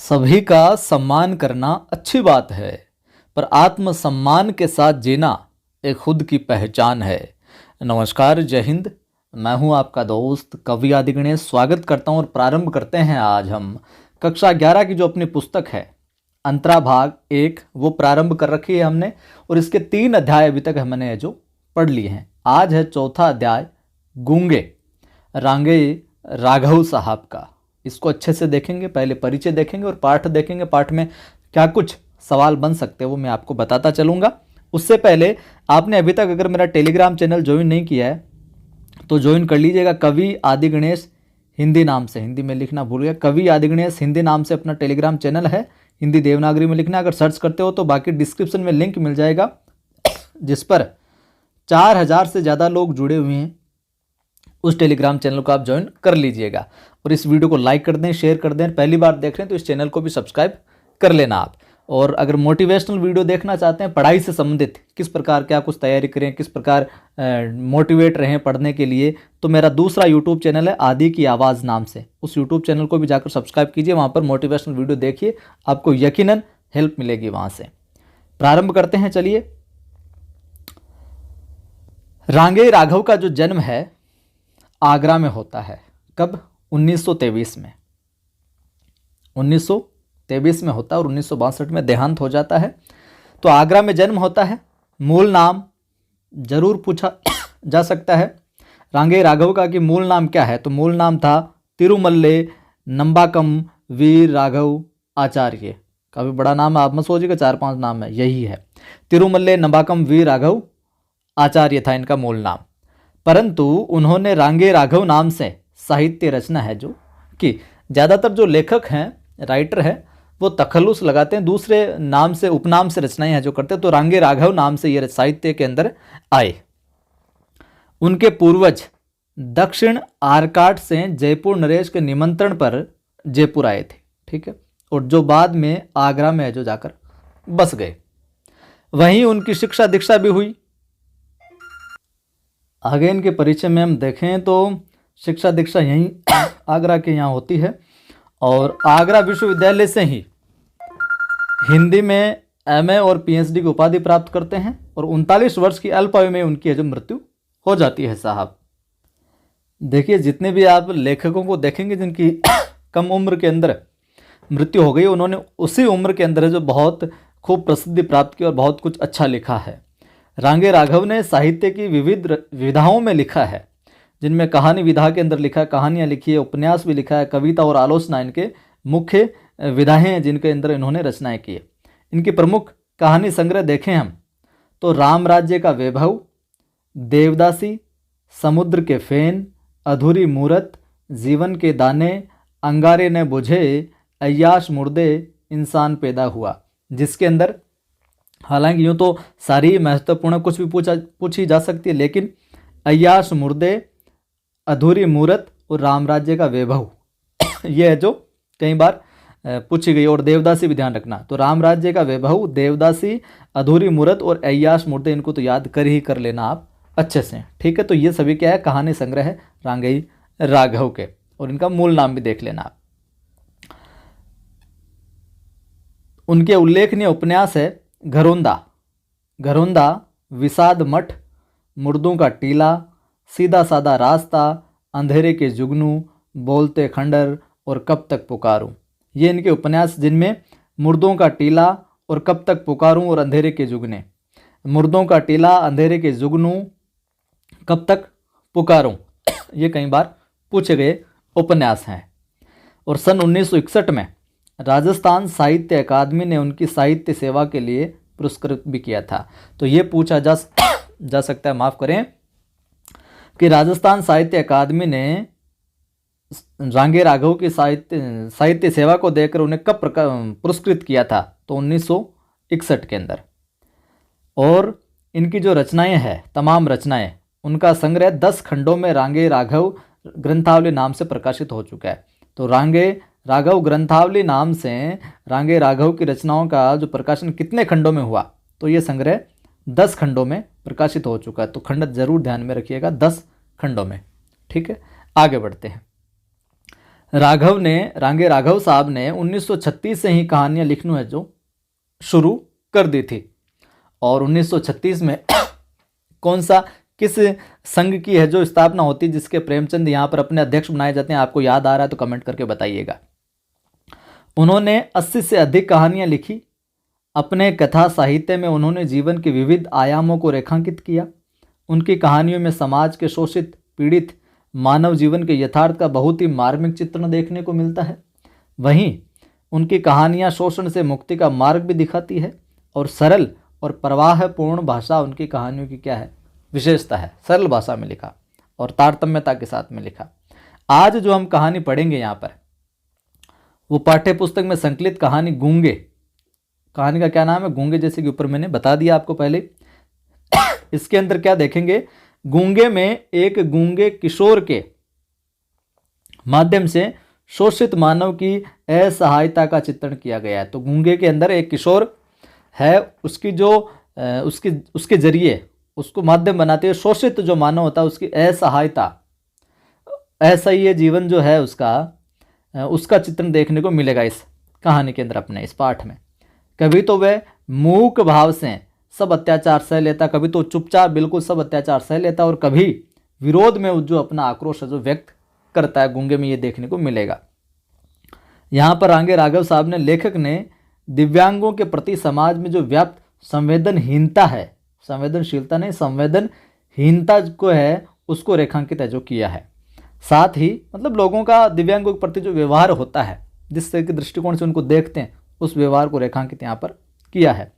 सभी का सम्मान करना अच्छी बात है, पर आत्मसम्मान के साथ जीना एक खुद की पहचान है। नमस्कार, जय हिंद। मैं हूं आपका दोस्त कवि आदि गणेश। स्वागत करता हूं और प्रारंभ करते हैं आज हम कक्षा 11 की जो अपनी पुस्तक है अंतरा भाग 1 वो प्रारंभ कर रखी है हमने, और इसके 3 अध्याय अभी तक हमने जो पढ़ लिए हैं। आज है चौथा अध्याय गूंगे रांगे राघव साहब का। इसको अच्छे से देखेंगे, पहले परिचय देखेंगे और पाठ देखेंगे। पाठ में क्या कुछ सवाल बन सकते हैं वो मैं आपको बताता चलूँगा। उससे पहले आपने अभी तक अगर मेरा टेलीग्राम चैनल ज्वाइन नहीं किया है तो ज्वाइन कर लीजिएगा। कवि आदि गणेश हिंदी नाम से, हिंदी में लिखना भूल गया, कवि आदि गणेश हिंदी नाम से अपना टेलीग्राम चैनल है। हिंदी देवनागरी में लिखना, अगर सर्च करते हो तो बाकी डिस्क्रिप्शन में लिंक मिल जाएगा जिस पर 4000 से ज़्यादा लोग जुड़े हुए हैं। उस टेलीग्राम चैनल को आप ज्वाइन कर लीजिएगा और इस वीडियो को लाइक कर दें, शेयर कर दें। पहली बार देख रहे हैं तो इस चैनल को भी सब्सक्राइब कर लेना आप। और अगर मोटिवेशनल वीडियो देखना चाहते हैं, पढ़ाई से संबंधित, किस प्रकार क्या कुछ तैयारी करें, किस प्रकार मोटिवेट रहें पढ़ने के लिए, तो मेरा दूसरा यूट्यूब चैनल है आदि की आवाज़ नाम से। उस यूट्यूब चैनल को भी जाकर सब्सक्राइब कीजिए, वहाँ पर मोटिवेशनल वीडियो देखिए, आपको यकीनन हेल्प मिलेगी वहाँ से। प्रारंभ करते हैं, चलिए। रांगे राघव का जो जन्म है आगरा में होता है। कब? 1923 में। 1923 में होता है और 1962 में देहांत हो जाता है। तो आगरा में जन्म होता है। मूल नाम जरूर पूछा जा सकता है रांगे राघव का कि मूल नाम क्या है। तो मूल नाम था तिरुमल्ले नंबाकम वीर राघव आचार्य। काफ़ी बड़ा नाम है, आप मत सोचिएगा 4-5 नाम है, यही है। तिरुमल्ले नंबाकम वीर राघव आचार्य था इनका मूल नाम। परंतु उन्होंने रांगे राघव नाम से साहित्य रचना है, जो कि ज़्यादातर जो लेखक हैं, राइटर हैं, वो तखल्लुस लगाते हैं, दूसरे नाम से, उपनाम से रचनाएं हैं जो करते हैं। तो रांगे राघव नाम से ये साहित्य के अंदर आए। उनके पूर्वज दक्षिण आरकाट से जयपुर नरेश के निमंत्रण पर जयपुर आए थे, ठीक है, और जो बाद में आगरा में जो जाकर बस गए। वहीं उनकी शिक्षा दीक्षा भी हुई। आगे इनके परिचय में हम देखें तो शिक्षा दीक्षा यहीं आगरा के यहाँ होती है, और आगरा विश्वविद्यालय से ही हिंदी में एमए और पीएचडी की उपाधि प्राप्त करते हैं, और 39 वर्ष की अल्प आयु में उनकी जो मृत्यु हो जाती है साहब। देखिए, जितने भी आप लेखकों को देखेंगे जिनकी कम उम्र के अंदर मृत्यु हो गई, उन्होंने उसी उम्र के अंदर जो बहुत खूब प्रसिद्धि प्राप्त की और बहुत कुछ अच्छा लिखा है। रांगे राघव ने साहित्य की विविध विधाओं में लिखा है, जिनमें कहानी विधा के अंदर लिखा है, कहानियाँ लिखी है, उपन्यास भी लिखा है, कविता और आलोचना इनके मुख्य विधाएं हैं जिनके अंदर इन्होंने रचनाएं की है। इनकी प्रमुख कहानी संग्रह देखें हम तो राम राज्य का वैभव, देवदासी, समुद्र के फेन, अधूरी मूरत, जीवन के दाने, अंगारे ने बुझे, अय्याश मुर्दे, इंसान पैदा हुआ। जिसके अंदर हालांकि यूँ तो सारी महत्वपूर्ण कुछ भी पूछी जा सकती है, लेकिन अय्याश मुर्दे, अधूरी मूरत और राम राज्य का वैभव ये है जो कई बार पूछी गई। और देवदासी भी ध्यान रखना। तो राम राज्य का वैभव, देवदासी, अधूरी मूरत और अय्याश मुर्दे, इनको तो याद कर लेना आप अच्छे से, ठीक है। तो ये सभी क्या है? कहानी संग्रह है रांगे राघव के, और इनका मूल नाम भी देख लेना आप। उनके उल्लेखनीय उपन्यास है घरोंदा, घरोंदा, विषाद मठ, मुर्दों का टीला, सीधा साधा रास्ता, अंधेरे के जुगनू, बोलते खंडर और कब तक पुकारूं। ये इनके उपन्यास, जिनमें मुर्दों का टीला और कब तक पुकारूं और अंधेरे के जुगने, मुर्दों का टीला, अंधेरे के जुगनू, कब तक पुकारूं, ये कई बार पूछे गए उपन्यास हैं। और सन 1961 में राजस्थान साहित्य अकादमी ने उनकी साहित्य सेवा के लिए पुरस्कृत भी किया था। तो ये पूछा जा सकता है, माफ़ करें, कि राजस्थान साहित्य अकादमी ने रांगे राघव की साहित्य सेवा को देकर उन्हें कब पुरस्कृत किया था? तो 1961 के अंदर। और इनकी जो रचनाएं हैं, तमाम रचनाएं, उनका संग्रह 10 खंडों में रांगे राघव ग्रंथावली नाम से प्रकाशित हो चुका है। तो रांगे राघव ग्रंथावली नाम से रांगे राघव की रचनाओं का जो प्रकाशन कितने खंडों में हुआ? तो ये संग्रह 10 खंडों में प्रकाशित हो चुका है। तो खंड जरूर ध्यान में रखिएगा, 10 खंडों में, ठीक है। आगे बढ़ते हैं। रांगे राघव साहब ने 1936 से ही कहानियाँ लिखना है जो शुरू कर दी थी। और 1936 में कौन सा किस संघ की है जो स्थापना होती है जिसके प्रेमचंद यहाँ पर अपने अध्यक्ष बनाए जाते हैं? आपको याद आ रहा है तो कमेंट करके बताइएगा। उन्होंने 80 से अधिक कहानियाँ लिखी। अपने कथा साहित्य में उन्होंने जीवन के विविध आयामों को रेखांकित किया। उनकी कहानियों में समाज के शोषित पीड़ित मानव जीवन के यथार्थ का बहुत ही मार्मिक चित्रण देखने को मिलता है। वहीं उनकी कहानियाँ शोषण से मुक्ति का मार्ग भी दिखाती है और सरल और प्रवाहपूर्ण भाषा उनकी कहानियों की क्या है? विशेषता है। सरल भाषा में लिखा और तारतम्यता के साथ में लिखा। आज जो हम कहानी पढ़ेंगे यहाँ पर वो पाठ्य पुस्तक में संकलित कहानी गूंगे, कहानी का क्या नाम है? गूंगे, जैसे कि ऊपर मैंने बता दिया आपको पहले। इसके अंदर क्या देखेंगे? गूंगे में एक गूंगे किशोर के माध्यम से शोषित मानव की असहायता का चित्रण किया गया है। तो गूंगे के अंदर एक किशोर है, उसकी जो उसके जरिए उसको माध्यम बनाते हुए शोषित जो मानव होता है उसकी असहायता, असह्य जीवन जो है उसका चित्रण देखने को मिलेगा इस कहानी के अंदर, अपने इस पाठ में। कभी तो वह मूक भाव से सब अत्याचार सह लेता, कभी तो चुपचाप बिल्कुल सब अत्याचार सह लेता और कभी विरोध में जो अपना आक्रोश है जो व्यक्त करता है। गूंगे में ये देखने को मिलेगा। यहाँ पर रांगे राघव साहब ने, लेखक ने दिव्यांगों के प्रति समाज में जो व्याप्त संवेदनहीनता है, संवेदनशीलता नहीं, संवेदनहीनता को है उसको रेखांकित है जो किया है। साथ ही मतलब लोगों का दिव्यांगों के प्रति जो व्यवहार होता है, जिस तरह के दृष्टिकोण से उनको देखते हैं, उस व्यवहार को रेखांकित यहाँ पर किया है।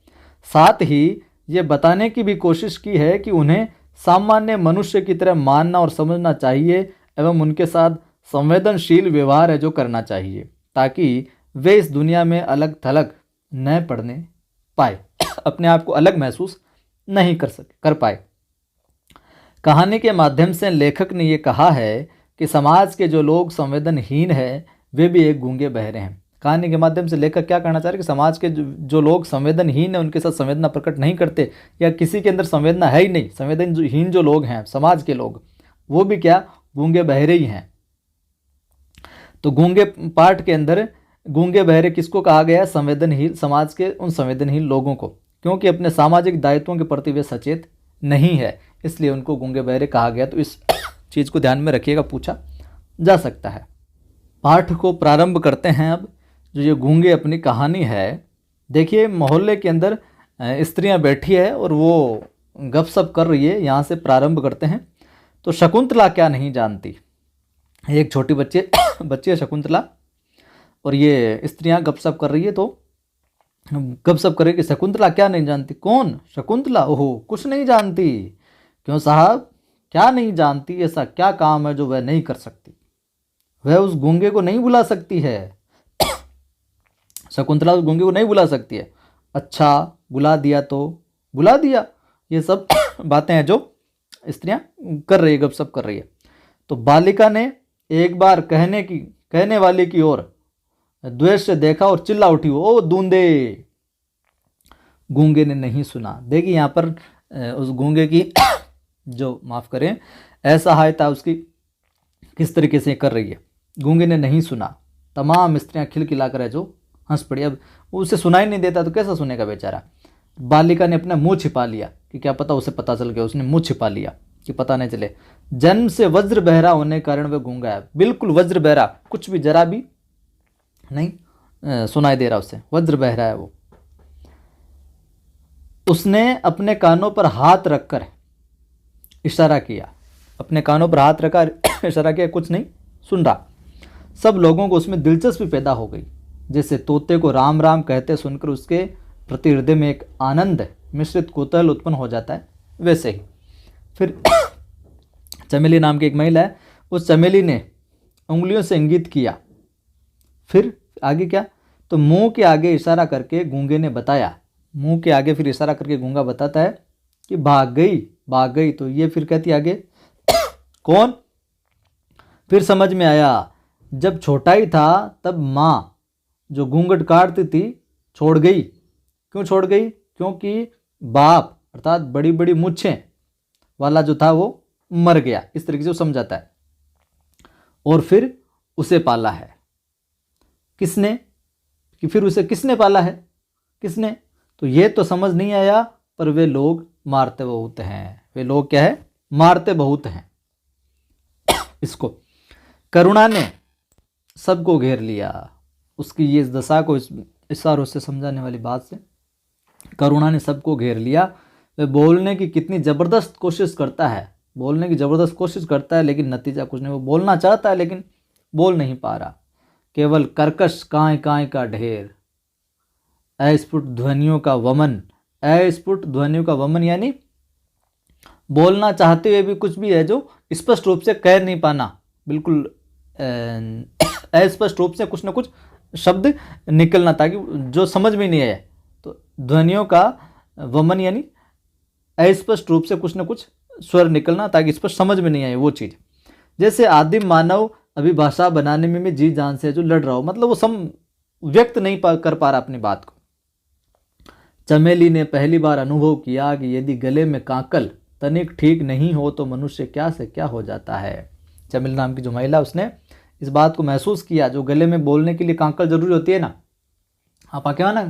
साथ ही ये बताने की भी कोशिश की है कि उन्हें सामान्य मनुष्य की तरह मानना और समझना चाहिए एवं उनके साथ संवेदनशील व्यवहार है जो करना चाहिए, ताकि वे इस दुनिया में अलग थलग न पड़ने पाए, अपने आप को अलग महसूस नहीं कर पाए। कहानी के माध्यम से लेखक ने ये कहा है कि समाज के जो लोग संवेदनहीन हैं वे भी एक गूंगे बहरे हैं। कहानी के माध्यम से लेखक क्या कहना चाह रहे हैं कि समाज के जो लोग संवेदनहीन हैं, उनके साथ संवेदना प्रकट नहीं करते या किसी के अंदर संवेदना है ही नहीं, संवेदनहीन जो लोग हैं समाज के लोग, वो भी क्या गूंगे बहरे ही हैं। तो गूंगे पाठ के अंदर गूंगे बहरे किसको कहा गया है? संवेदनहीन, समाज के उन संवेदनहीन लोगों को, क्योंकि अपने सामाजिक दायित्वों के प्रति वे सचेत नहीं है, इसलिए उनको गूंगे बहरे कहा गया। तो इस चीज़ को ध्यान में रखिएगा, पूछा जा सकता है। पाठ को प्रारंभ करते हैं अब। जो ये गूंगे अपनी कहानी है, देखिए मोहल्ले के अंदर स्त्रियां बैठी है और वो गपशप कर रही है। यहाँ से प्रारंभ करते हैं। तो शकुंतला क्या नहीं जानती, एक छोटी बच्ची है शकुंतला, और ये स्त्रियां गपशप कर रही है। तो गपशप करे कि शकुंतला क्या नहीं जानती? कौन? शकुंतला? ओहो, कुछ नहीं जानती। क्यों साहब, क्या नहीं जानती? ऐसा क्या काम है जो वह नहीं कर सकती? वह उस गूंगे को नहीं बुला सकती है। शकुंतला उस गूंगे को नहीं बुला सकती है। अच्छा, बुला दिया तो बुला दिया। ये सब बातें हैं जो स्त्रियां कर रही है, गपशप कर रही है। तो बालिका ने एक बार कहने वाले की ओर द्वेष से देखा और चिल्ला उठी, ओ दूंदे। गूंगे ने नहीं सुना। देखिए यहाँ पर उस गूंगे की जो माफ़ करें असहायता उसकी किस तरीके से कर रही है। गूंगे ने नहीं सुना। तमाम स्त्रियां खिलखिलाकर है जो हंस पड़ी। अब उसे सुनाई नहीं देता तो कैसा सुनेगा बेचारा। बालिका ने अपना मुंह छिपा लिया कि क्या पता उसे पता चल गया, उसने मुंह छिपा लिया कि पता नहीं चले। जन्म से वज्र बहरा होने के कारण वह गूंगा है, बिल्कुल वज्र बहरा, कुछ भी जरा भी नहीं सुनाई दे रहा उसे, वज्र बहरा है वो। उसने अपने कानों पर हाथ रखकर इशारा किया, अपने कानों पर हाथ रखा, इशारा किया, कुछ नहीं सुन रहा। सब लोगों को उसमें दिलचस्पी पैदा हो गई। जैसे तोते को राम राम कहते सुनकर उसके प्रति हृदय में एक आनंद मिश्रित कौतूहल उत्पन्न हो जाता है, वैसे ही फिर चमेली नाम की एक महिला है, उस चमेली ने उंगलियों से इंगित किया। फिर आगे क्या? तो मुंह के आगे इशारा करके गूंगे ने बताया, मुंह के आगे फिर इशारा करके गूंगा बताता है कि भाग गई। तो ये फिर कहती आगे कौन? फिर समझ में आया, जब छोटा ही था तब माँ जो घूंघट काटती थी छोड़ गई। क्यों छोड़ गई? क्योंकि बाप अर्थात बड़ी बड़ी मूछें वाला जो था वो मर गया। इस तरीके से वो समझाता है। और फिर उसे पाला है। किसने? कि फिर उसे किसने पाला है? किसने? तो ये तो समझ नहीं आया, पर वे लोग मारते बहुत हैं। वे लोग क्या है? मारते बहुत हैं। इसको करुणा ने सबको घेर लिया। उसकी ये दशा को इस इशारों से समझाने वाली बात से, करुणा ने सबको घेर लिया। वह बोलने की कितनी ज़बरदस्त कोशिश करता है, बोलने की ज़बरदस्त कोशिश करता है, लेकिन नतीजा कुछ नहीं। वो बोलना चाहता है लेकिन बोल नहीं पा रहा। केवल कर्कश कांय कांय का ढेर, अस्फुट ध्वनियों का वमन। अस्फुट ध्वनियों का वमन यानी बोलना चाहते हुए भी कुछ भी है जो स्पष्ट रूप से कह नहीं पाना, बिल्कुल अस्पष्ट रूप से कुछ ना कुछ शब्द निकलना ताकि जो समझ में नहीं आए। तो ध्वनियों का वमन यानी अस्पष्ट रूप से कुछ ना कुछ स्वर निकलना ताकि स्पष्ट समझ में नहीं आए वो चीज़। जैसे आदिम मानव अभी भाषा बनाने में भी जी जान से जो लड़ रहा हो, मतलब वो व्यक्त नहीं कर पा रहा अपनी बात को। चमेली ने पहली बार अनुभव किया कि यदि गले में कांकल तनिक ठीक नहीं हो तो मनुष्य क्या से क्या हो जाता है। चमेली नाम की जो महिला, उसने इस बात को महसूस किया। जो गले में बोलने के लिए कांकल जरूरी होती है ना, आप क्या ना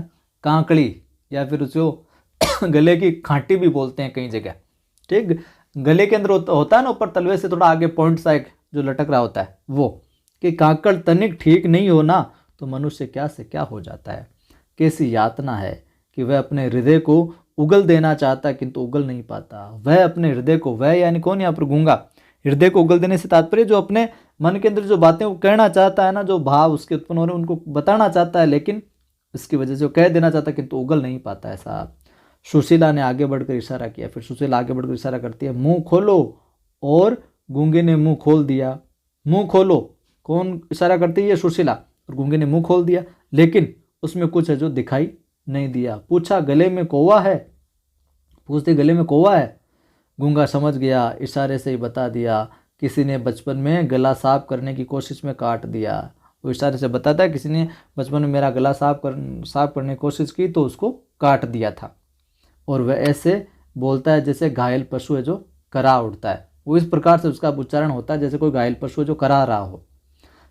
कांकड़ी, या फिर उसको गले की खांटी भी बोलते हैं कई जगह। ठीक, गले के अंदर होता है ना, ऊपर तलवे से थोड़ा आगे पॉइंट सा एक जो लटक रहा होता है, वो कि कांकड़ तनिक ठीक नहीं होना तो मनुष्य क्या से क्या हो जाता है। कैसी यातना है कि वह अपने हृदय को उगल देना चाहता है किंतु उगल नहीं पाता। वह अपने हृदय को, वह यानी कौन यहाँ पर? गूंगा। हृदय को उगल देने से तात्पर्य जो अपने मन के अंदर जो बातें वो कहना चाहता है ना, जो भाव उसके उत्पन्न हो रहे हैं उनको बताना चाहता है, लेकिन इसकी वजह से वो कह देना चाहता है किंतु उगल नहीं पाता है। साहब, सुशीला ने आगे बढ़कर इशारा किया। फिर सुशीला आगे बढ़कर इशारा करती है, मुंह खोलो, और गूंगे ने मुंह खोल दिया। मुंह खोलो, कौन इशारा करती है? सुशीला। और गूंगे ने मुंह खोल दिया, लेकिन उसमें कुछ है जो दिखाई नहीं दिया। पूछा, गले में कौवा है? पूछते, गले में कौवा है? गूंगा समझ गया, इशारे से ही बता दिया, किसी ने बचपन में गला साफ करने की कोशिश में काट दिया। वो इशारे से बताता है किसी ने बचपन में मेरा गला साफ करने की कोशिश की तो उसको काट दिया था। और वह ऐसे बोलता है जैसे घायल पशु है जो करा उठता है। वो इस प्रकार से उसका उच्चारण होता है जैसे कोई घायल पशु है जो करा रहा हो।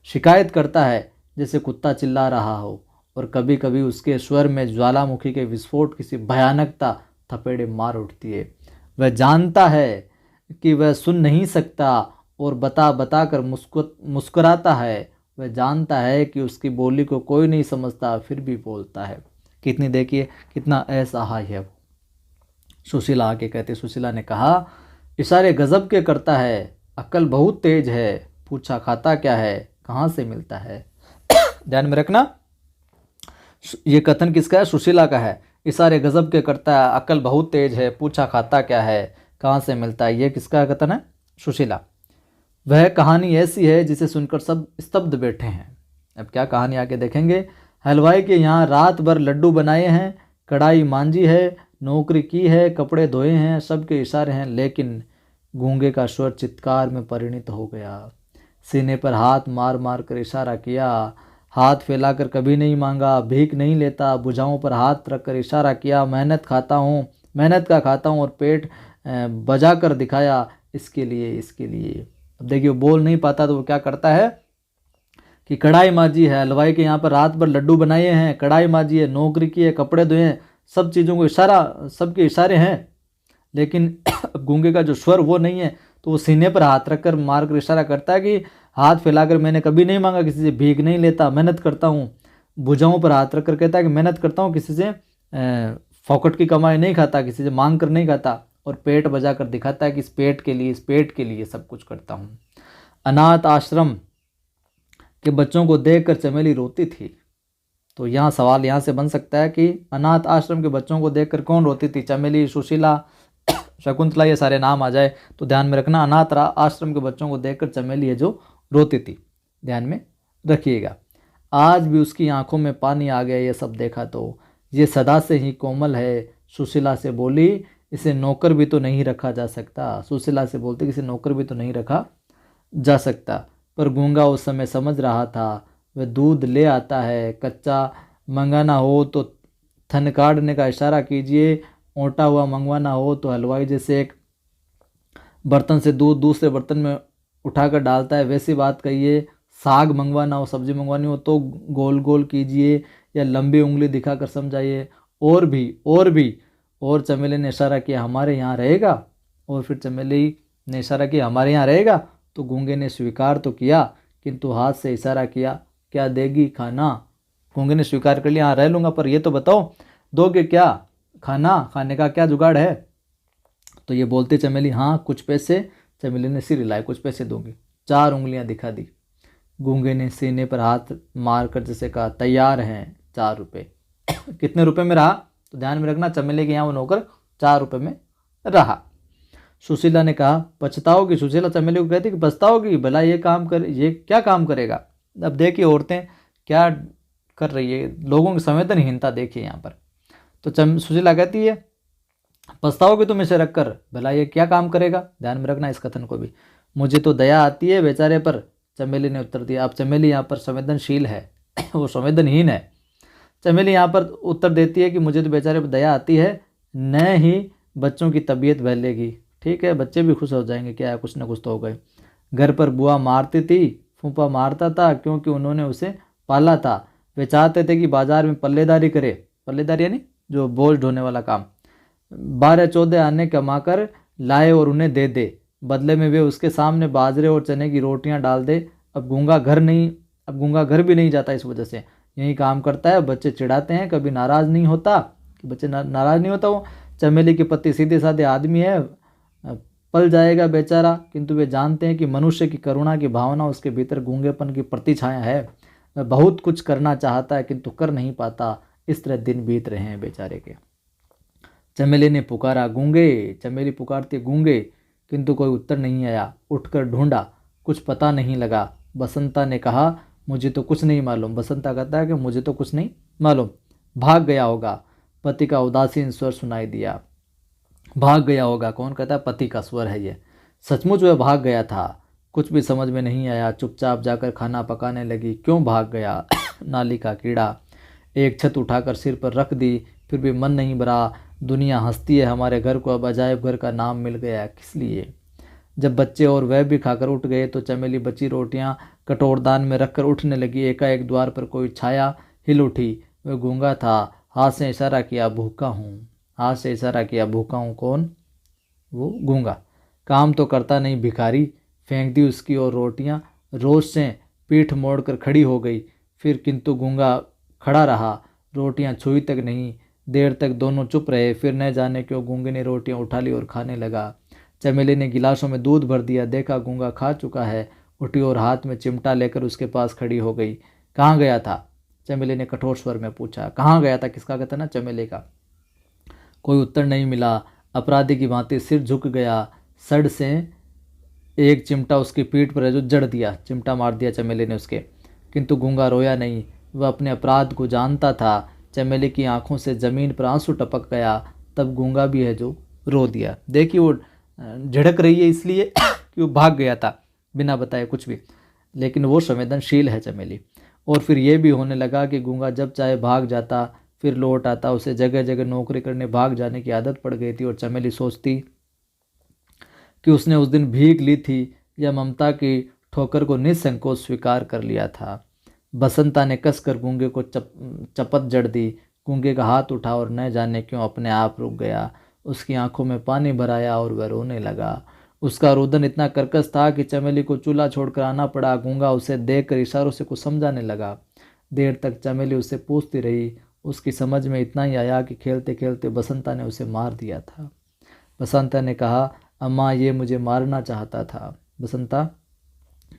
शिकायत करता है जैसे कुत्ता चिल्ला रहा हो। और कभी कभी उसके स्वर में ज्वालामुखी के विस्फोट किसी भयानकता थपेड़े मार उठती है। वह जानता है कि वह सुन नहीं सकता और बता बता कर मुस्कुराता है। वह जानता है कि उसकी बोली को कोई नहीं समझता, फिर भी बोलता है। कितनी, देखिए कितना असहाय है वो। सुशीला आके कहते, सुशीला ने कहा, इशारे गजब के करता है, अक्ल बहुत तेज है, पूछा खाता क्या है, कहाँ से मिलता है। ध्यान में रखना, ये कथन किसका है? सुशीला का है। इशारे गजब के करता है, अक्ल बहुत तेज है, पूछा खाता क्या है, कहाँ से मिलता है, ये किसका कथन है? सुशीला। वह कहानी ऐसी है जिसे सुनकर सब स्तब्ध बैठे हैं। अब क्या कहानी आगे देखेंगे। हलवाई के यहाँ रात भर लड्डू बनाए हैं, कढ़ाई मांजी है, नौकरी की है, कपड़े धोए हैं, सबके इशारे हैं, लेकिन गूंगे का स्वर चित्कार में परिणित हो गया। सीने पर हाथ मार मार कर इशारा किया, हाथ फैलाकर कभी नहीं मांगा, भीख नहीं लेता, भुजाओं पर हाथ रखकर इशारा किया, मेहनत खाता हूँ, मेहनत का खाता हूँ, और पेट बजा कर दिखाया, इसके लिए, इसके लिए। अब देखिए, वो बोल नहीं पाता तो वो क्या करता है कि कढ़ाई मांजी है, हलवाई के यहाँ पर रात भर लड्डू बनाए हैं, कढ़ाई मांजी है, नौकरी की है, कपड़े धोए हैं, सब चीज़ों को इशारा, सबके इशारे हैं, लेकिन गूंगे का जो स्वर वो नहीं है। तो वो सीने पर हाथ रखकर मार कर इशारा करता है कि हाथ फैलाकर मैंने कभी नहीं मांगा, किसी से भीख नहीं लेता, मेहनत करता हूँ। भुजाओं पर हाथ रखकर कहता है कि मेहनत करता हूँ, किसी से फोकट की कमाई नहीं खाता, किसी से मांग कर नहीं खाता। और पेट बजा कर दिखाता है कि इस पेट के लिए, इस पेट के लिए सब कुछ करता हूँ। अनाथ आश्रम के बच्चों को देखकर चमेली रोती थी। तो यहाँ सवाल यहाँ से बन सकता है कि अनाथ आश्रम के बच्चों को देखकर कौन रोती थी? चमेली, सुशीला, शकुंतला, ये सारे नाम आ जाए तो ध्यान में रखना। अनाथ आश्रम के बच्चों को देखकर चमेली है जो रोती थी, ध्यान में रखिएगा। आज भी उसकी आंखों में पानी आ गया ये सब देखा तो। ये सदा से ही कोमल है, सुशीला से बोली, इसे नौकर भी तो नहीं रखा जा सकता। सुशीला से बोलते कि इसे नौकर भी तो नहीं रखा जा सकता। पर गूंगा उस समय समझ रहा था, वह दूध ले आता है, कच्चा मंगाना हो तो थन काटने का इशारा कीजिए, ओटा हुआ मंगवाना हो तो हलवाई जैसे एक बर्तन से दूध दूसरे बर्तन में उठाकर डालता है वैसी बात कहिए, साग मंगवाना हो, सब्जी मंगवानी हो तो गोल गोल कीजिए या लंबी उंगली दिखाकर समझाइए। और चमेली ने इशारा किया हमारे यहाँ रहेगा। और फिर चमेली ने इशारा किया हमारे यहाँ रहेगा। तो गूंगे ने स्वीकार तो किया किंतु हाथ से इशारा किया, क्या देगी खाना। गूंगे ने स्वीकार कर लिया, हाँ रह लूँगा, पर ये तो बताओ दोगे क्या खाना, खाने का क्या जुगाड़ है। तो ये बोलती चमेली, हाँ कुछ पैसे। चमेली ने सिर हिलाए, कुछ पैसे दूंगी। 4 उंगलियां दिखा दी। गूंगे ने सीने पर हाथ मारकर जैसे कहा, तैयार हैं 4 रुपये। कितने रुपए में रहा तो ध्यान में रखना, चमेली के यहाँ वो नौकर 4 रुपये में रहा। सुशीला ने कहा, पछताओगी। सुशीला चमेली को कहती कि पछताओगी, भला ये क्या काम करेगा। अब देखिए औरतें क्या कर रही है, लोगों की संवेदनहीनता देखिए यहाँ पर। तो सुशीला कहती है, पछताओगे तुम इसे रखकर, भला ये क्या काम करेगा। ध्यान में रखना इस कथन को भी। मुझे तो दया आती है बेचारे पर, चमेली ने उत्तर दिया। अब चमेली यहाँ पर संवेदनशील है वो संवेदनहीन है। चमेली यहाँ पर उत्तर देती है कि मुझे तो बेचारे पर दया आती है, न ही बच्चों की तबीयत बदलेगी। ठीक है, बच्चे भी खुश हो जाएंगे, क्या है कुछ ना कुछ तो हो गए। घर पर बुआ मारती थी, फूफा मारता था, क्योंकि उन्होंने उसे पाला था। वे चाहते थे कि बाजार में पल्लेदारी करे, पल्लेदारी यानी जो बोझ ढोने वाला काम। 12-14 आने कमाकर लाए और उन्हें दे दे, बदले में वे उसके सामने बाजरे और चने की रोटियां डाल दे। अब गूंगा घर भी नहीं जाता, इस वजह से यही काम करता है। बच्चे चिढ़ाते हैं, कभी नाराज़ नहीं होता, बच्चे नाराज़ नहीं होता। वो चमेली के पति सीधे साधे आदमी है, पल जाएगा बेचारा, किंतु वे जानते हैं कि मनुष्य की करुणा की भावना उसके भीतर गूंगेपन की प्रतिछाया है। वह बहुत कुछ करना चाहता है किंतु कर नहीं पाता। इस तरह दिन बीत रहे हैं बेचारे के। चमेली ने पुकारा, गूंगे। चमेली पुकारती गूंगे, किंतु कोई उत्तर नहीं आया। उठकर ढूंढा, कुछ पता नहीं लगा। बसंता ने कहा, मुझे तो कुछ नहीं मालूम। बसंता कहता है कि मुझे तो कुछ नहीं मालूम, भाग गया होगा। पति का उदासीन स्वर सुनाई दिया। भाग गया होगा, कौन कहता है, पति का स्वर है ये। सचमुच वह भाग गया था। कुछ भी समझ में नहीं आया। चुपचाप जाकर खाना पकाने लगी। क्यों भाग गया नाली का कीड़ा। एक छत उठाकर सिर पर रख दी, फिर भी मन नहीं भरा। दुनिया हंसती है, हमारे घर को अब अजायब घर का नाम मिल गया। किस लिए। जब बच्चे और वह भी खाकर उठ गए तो चमेली बची रोटियां कटोरदान में रखकर उठने लगी। एकाएक द्वार पर कोई छाया हिल उठी। वह गूंगा था। हाथ से इशारा किया, भूखा हूँ। हाथ से इशारा किया, भूखा हूँ। कौन, वो गूंगा। काम तो करता नहीं भिखारी। फेंक दी उसकी और रोटियां। रोज से पीठ मोड़कर खड़ी हो गई। फिर किंतु गूंगा खड़ा रहा, रोटियां छुई तक नहीं। देर तक दोनों चुप रहे। फिर न जाने क्यों गूंगे ने रोटियां उठा ली और खाने लगा। चमेली ने गिलासों में दूध भर दिया। देखा गूंगा खा चुका है। उठी और हाथ में चिमटा लेकर उसके पास खड़ी हो गई। कहाँ गया था, चमेली ने कठोर स्वर में पूछा। कहाँ गया था, किसका कहता ना, चमेली का। कोई उत्तर नहीं मिला। अपराधी की भांति सिर झुक गया। सड़ से एक चिमटा उसकी पीठ पर जो जड़ दिया, चिमटा मार दिया चमेली ने उसके। किंतु गूंगा रोया नहीं। वह अपने अपराध को जानता था। चमेली की आंखों से जमीन पर आंसू टपक गया। तब गूंगा भी है जो रो दिया। देखिए वो झिड़क रही है इसलिए कि वो भाग गया था बिना बताए कुछ भी, लेकिन वो संवेदनशील है चमेली। और फिर ये भी होने लगा कि गूंगा जब चाहे भाग जाता, फिर लौट आता। उसे जगह जगह नौकरी करने भाग जाने की आदत पड़ गई थी। और चमेली सोचती कि उसने उस दिन भीख ली थी या ममता की ठोकर को निसंकोच स्वीकार कर लिया था। बसंता ने कसकर गूंगे को चपत जड़ दी। गूंगे का हाथ उठा और न जाने क्यों अपने आप रुक गया। उसकी आंखों में पानी भर आया और वह रोने लगा। उसका रुदन इतना कर्कश था कि चमेली को चूल्हा छोड़कर आना पड़ा। गूंगा उसे देखकर इशारों से कुछ समझाने लगा। देर तक चमेली उससे पूछती रही। उसकी समझ में इतना ही आया कि खेलते खेलते बसंता ने उसे मार दिया था। बसंता ने कहा, अम्मा ये मुझे मारना चाहता था। बसंता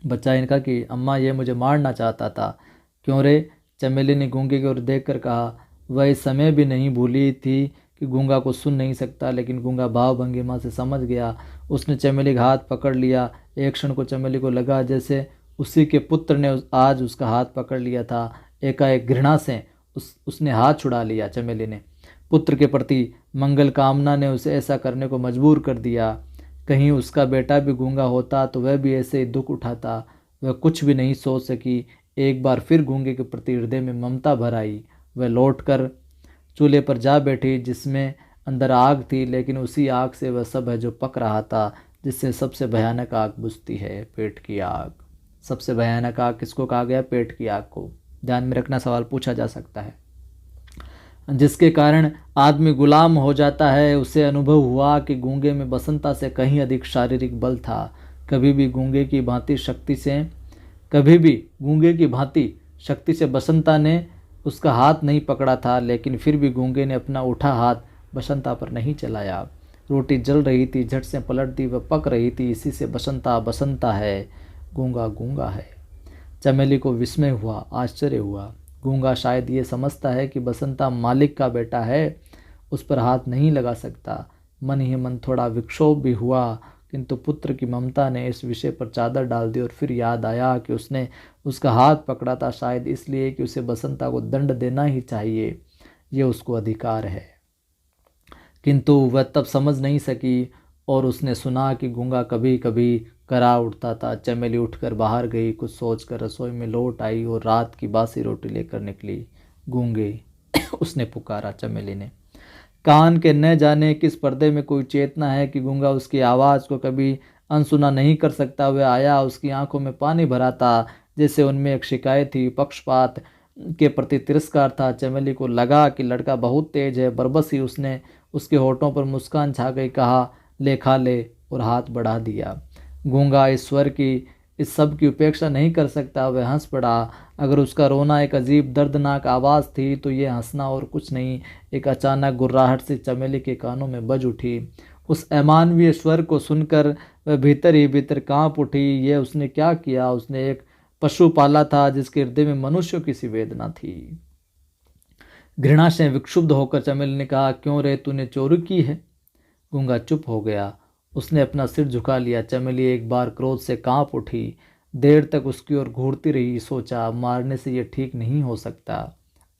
बच्चा इनका कि अम्मा ये मुझे मारना चाहता था। क्यों रे, चमेली ने गूंगे की ओर देखकर कहा। वह इस समय भी नहीं भूली थी कि गूंगा को सुन नहीं सकता, लेकिन गूंगा भाव भंगिमा से समझ गया। उसने चमेली का हाथ पकड़ लिया। एक क्षण को चमेली को लगा जैसे उसी के पुत्र ने आज उसका हाथ पकड़ लिया था। एकाएक घृणा से उसने हाथ छुड़ा लिया। चमेली ने पुत्र के प्रति मंगल कामना ने उसे ऐसा करने को मजबूर कर दिया। कहीं उसका बेटा भी गूंगा होता तो वह भी ऐसे ही दुख उठाता। वह कुछ भी नहीं सोच सकी। एक बार फिर गूंगे के प्रति हृदय में ममता भर आई। वह लौटकर चूल्हे पर जा बैठी, जिसमें अंदर आग थी, लेकिन उसी आग से वह सब है जो पक रहा था, जिससे सबसे भयानक आग बुझती है, पेट की आग। सबसे भयानक आग किसको कहा गया? पेट की आग को। ध्यान में रखना, सवाल पूछा जा सकता है। जिसके कारण आदमी गुलाम हो जाता है। उसे अनुभव हुआ कि गूंगे में बसंता से कहीं अधिक शारीरिक बल था। कभी भी गूंगे की भांति शक्ति से बसंता ने उसका हाथ नहीं पकड़ा था, लेकिन फिर भी गूंगे ने अपना उठा हाथ बसंता पर नहीं चलाया। रोटी जल रही थी, झट से पलट दी, वह पक रही थी। इसी से बसंता बसंता है, गूंगा गूंगा है। चमेली को विस्मय हुआ, आश्चर्य हुआ। गूंगा शायद ये समझता है कि बसंता मालिक का बेटा है, उस पर हाथ नहीं लगा सकता। मन ही मन थोड़ा विक्षोभ भी हुआ, किंतु पुत्र की ममता ने इस विषय पर चादर डाल दी और फिर याद आया कि उसने उसका हाथ पकड़ा था, शायद इसलिए कि उसे बसंता को दंड देना ही चाहिए, ये उसको अधिकार है। किंतु वह तब समझ नहीं सकी और उसने सुना कि गूंगा कभी कभी करा उठता था। चमेली उठकर बाहर गई, कुछ सोचकर रसोई में लौट आई और रात की बासी रोटी लेकर निकली। गूंगे उसने पुकारा। चमेली ने कान के न जाने किस पर्दे में कोई चेतना है कि गूंगा उसकी आवाज़ को कभी अनसुना नहीं कर सकता। वह आया, उसकी आंखों में पानी भरा था, जैसे उनमें एक शिकायत थी, पक्षपात के प्रति तिरस्कार था। चमेली को लगा कि लड़का बहुत तेज है। बरबस ही उसने उसके होठों पर मुस्कान छा गई, कहा ले खा ले, और हाथ बढ़ा दिया। गूंगा इस सब की उपेक्षा नहीं कर सकता। वह हंस पड़ा। अगर उसका रोना एक अजीब दर्दनाक आवाज़ थी तो ये हंसना और कुछ नहीं। एक अचानक गुर्राहट से चमेली के कानों में बज उठी। उस अमानवीय स्वर को सुनकर वह भीतर ही भीतर कांप उठी। ये उसने क्या किया? उसने एक पशु पाला था जिसके हृदय में मनुष्यों की सी वेदना थी। घृणा से विक्षुब्ध होकर चमेली ने कहा, क्यों रे, तूने चोरी की है? गूंगा चुप हो गया। उसने अपना सिर झुका लिया। चमेली एक बार क्रोध से कांप उठी। देर तक उसकी ओर घूरती रही। सोचा, मारने से यह ठीक नहीं हो सकता।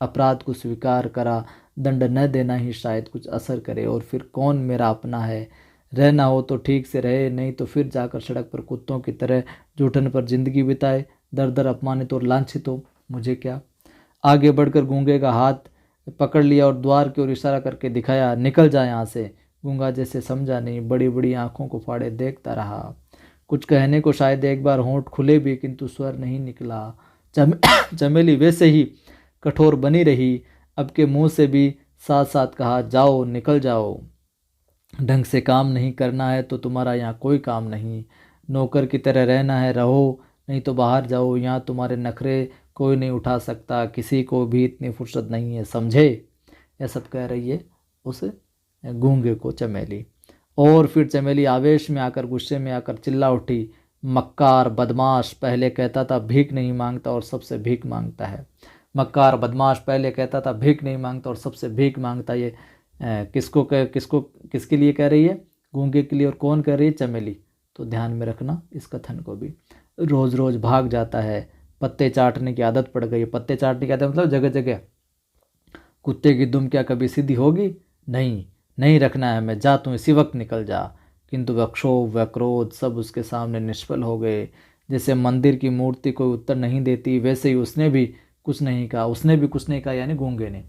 अपराध को स्वीकार करा, दंड न देना ही शायद कुछ असर करे। और फिर कौन मेरा अपना है? रहना हो तो ठीक से रहे, नहीं तो फिर जाकर सड़क पर कुत्तों की तरह जूठन पर जिंदगी बिताए, दर दर अपमानित और लांछित हो। मुझे क्या? आगे बढ़कर गूंगे का हाथ पकड़ लिया और द्वार की ओर इशारा करके दिखाया, निकल जा यहाँ से। गूंगा जैसे समझा नहीं, बड़ी बड़ी आंखों को फाड़े देखता रहा। कुछ कहने को शायद एक बार होंठ खुले भी, किंतु स्वर नहीं निकला। चमेली वैसे ही कठोर बनी रही। अब के मुंह से भी साथ साथ कहा, जाओ, निकल जाओ। ढंग से काम नहीं करना है तो तुम्हारा यहाँ कोई काम नहीं। नौकर की तरह रहना है, रहो, नहीं तो बाहर जाओ। यहाँ तुम्हारे नखरे कोई नहीं उठा सकता, किसी को भी इतनी फुर्सत नहीं है, समझे? यह सब कह रही है उस गूंगे को चमेली। और फिर चमेली आवेश में आकर, गुस्से में आकर चिल्ला उठी, मक्कार बदमाश, पहले कहता था भीख नहीं मांगता और सबसे भीख मांगता है। मक्कार बदमाश, पहले कहता था भीख नहीं मांगता और सबसे भीख मांगता। ये किसके लिए कह रही है? गूंगे के लिए। और कौन कह रही है? चमेली। तो ध्यान में रखना इस कथन को भी। रोज़ रोज़ भाग जाता है, पत्ते चाटने की आदत पड़ गई। पत्ते चाटने की आदत मतलब जगह जगह। कुत्ते की दुम क्या कभी सीधी होगी? नहीं रखना है हमें, जा, तू इसी वक्त निकल जा। किंतु वह क्षोभ, वह क्रोध सब उसके सामने निष्फल हो गए। जैसे मंदिर की मूर्ति कोई उत्तर नहीं देती, वैसे ही उसने भी कुछ नहीं कहा। यानी गूंगे ने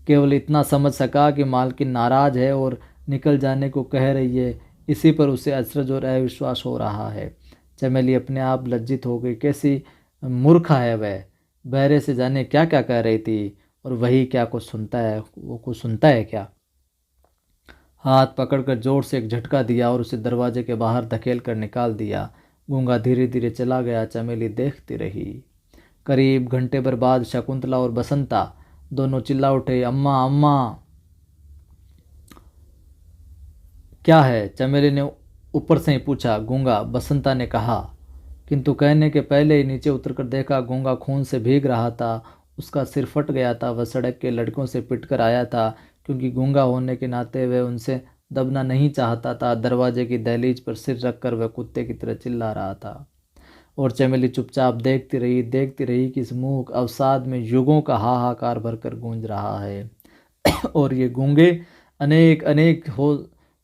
केवल इतना समझ सका कि मालकिन नाराज है और निकल जाने को कह रही है। इसी पर उसे अचरज और अविश्वास हो रहा है। चमेली अपने आप लज्जित हो गई। कैसी मूर्खा है वह, बहरे से जाने क्या क्या कह रही थी, और वही क्या कुछ सुनता है, वो कुछ सुनता है क्या? हाथ पकड़कर जोर से एक झटका दिया और उसे दरवाजे के बाहर धकेल कर निकाल दिया। गूंगा धीरे धीरे चला गया। चमेली देखती रही। करीब घंटे भर बाद शकुंतला और बसंता दोनों चिल्ला उठे, अम्मा अम्मा। क्या है? चमेली ने ऊपर से ही पूछा। गूंगा, बसंता ने कहा। किंतु कहने के पहले ही नीचे उतरकर देखा, गूंगा खून से भीग रहा था। उसका सिर फट गया था। वह सड़क के लड़कों से पिटकर आया था, क्योंकि गूंगा होने के नाते वह उनसे दबना नहीं चाहता था। दरवाजे की दहलीज पर सिर रखकर वह कुत्ते की तरह चिल्ला रहा था। और चमेली चुपचाप देखती रही कि इस मूक अवसाद में युगों का हाहाकार भरकर गूंज रहा है। और ये गूंगे अनेक हो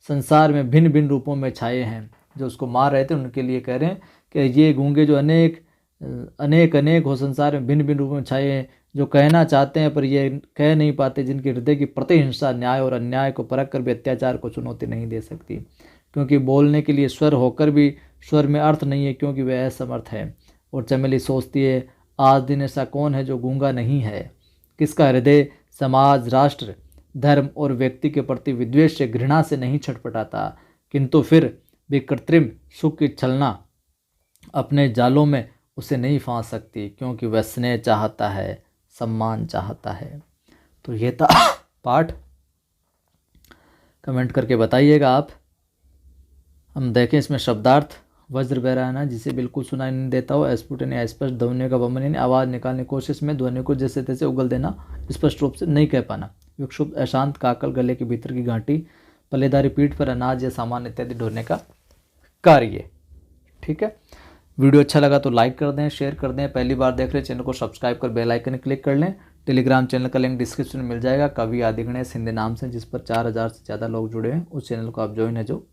संसार में भिन्न भिन्न रूपों में छाए हैं। जो उसको मार रहे थे उनके लिए कह रहे हैं कि ये गूंगे जो अनेक हो संसार में भिन्न भिन्न रूपों में छाए हैं, जो कहना चाहते हैं पर ये कह नहीं पाते, जिनके हृदय की प्रतिहिंसा न्याय और अन्याय को परख कर भी अत्याचार को चुनौती नहीं दे सकती, क्योंकि बोलने के लिए स्वर होकर भी स्वर में अर्थ नहीं है, क्योंकि वह असमर्थ है। और चमेली सोचती है, आज दिन ऐसा कौन है जो गूंगा नहीं है, किसका हृदय समाज, राष्ट्र, धर्म और व्यक्ति के प्रति विद्वेष से, घृणा से नहीं छटपटाता, किंतु फिर भी कृत्रिम सुख की छलना अपने जालों में उसे नहीं फांस सकती, क्योंकि वह स्नेह चाहता है, सम्मान चाहता है। तो ये था पाठ, कमेंट करके बताइएगा आप। हम देखें इसमें शब्दार्थ। वज्र बहराना, जिसे बिल्कुल सुनाई नहीं देता हो, अस्फुट यानी अस्पष्ट, ध्वनि का वमन यानी आवाज़ निकालने की कोशिश में ध्वनि को जैसे तैसे उगल देना, स्पष्ट रूप से नहीं कह पाना। विक्षुब्ध, अशांत, काकल, गले के भीतर की गांठी, पल्लेदारी पीठ पर अनाज या सामान इत्यादि ढोने का कार्य। ठीक है, वीडियो अच्छा लगा तो लाइक कर दें, शेयर कर दें। पहली बार देख रहे चैनल को सब्सक्राइब कर बेल आइकन क्लिक कर लें। टेलीग्राम चैनल का लिंक डिस्क्रिप्शन में मिल जाएगा, कवि आदिगणेश हिंदी नाम से, जिस पर 4000 से ज़्यादा लोग जुड़े हैं। उस चैनल को आप ज्वाइन है जो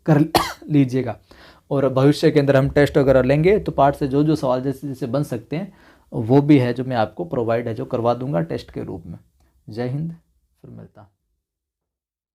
कर लीजिएगा। और भविष्य के अंदर हम टेस्ट वगैरह लेंगे तो पाठ से जो जो सवाल जैसे जैसे बन सकते हैं वो भी है जो मैं आपको प्रोवाइड है जो करवा दूंगा टेस्ट के रूप में। जय हिंद, फिर मिलता।